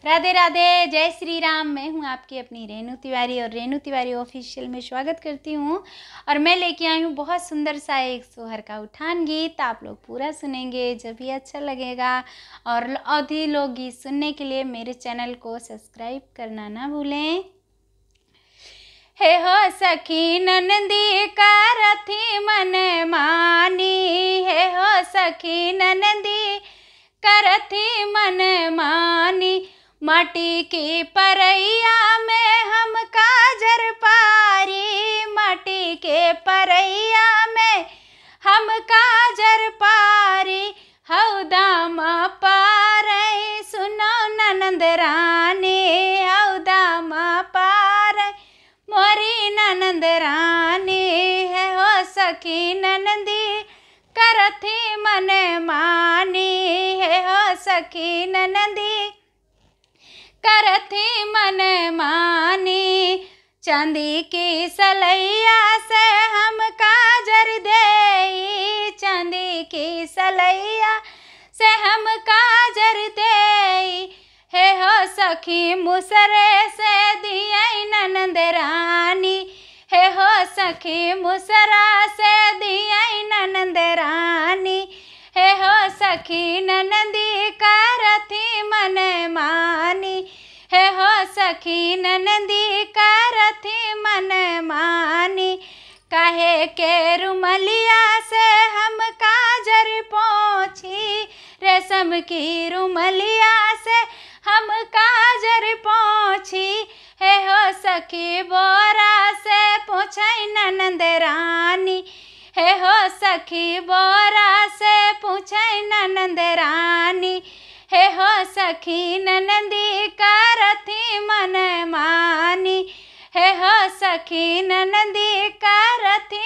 राधे राधे, जय श्री राम। मैं हूं आपकी अपनी रेणु तिवारी और रेणु तिवारी ऑफिशियल में स्वागत करती हूं। और मैं लेके आई हूं बहुत सुंदर सा एक सोहर का उठान गीत। आप लोग पूरा सुनेंगे जब भी अच्छा लगेगा। और अवधि लोकगीत सुनने के लिए मेरे चैनल को सब्सक्राइब करना ना भूलें। हे हो सखी ननदी का रथी मन मानी, हे हो सखी ननदी का रथी मन मानी। माटी की परैया में हम काजर पारी, माटी के परैया में हम काजर पारी। हऊ दामा पारई सुनो ननंद रानी, हऊ दामा पारई मोरी ननंद रानी। है हो सखी ननदी करथी मन मानी, है हो सखी ननदी करथी मन मानी। चांदी की सलैया से हम काजर देई, चांदी की सलैया से हम काजर देई। हे हो सखी मुसरे से दियई ननंद रानी, हे हो सखी मुसरा से दियई ननंद रानी। हे हो सखी ननदी करथी मन मानी, हे हो सखी ननदी करथी मन मानी। काहे के रुमलिया से हम काजर पोछी, रेशम की रुमलिया से हम काजर पोछी। हे हो सखी बोरा से पोछई ननंद रानी, हे हो सखी बोरा से पूछई ननंद रानी। हे हो सखी ननदी करथी मन मानी, हे हो सखी ननदी करथी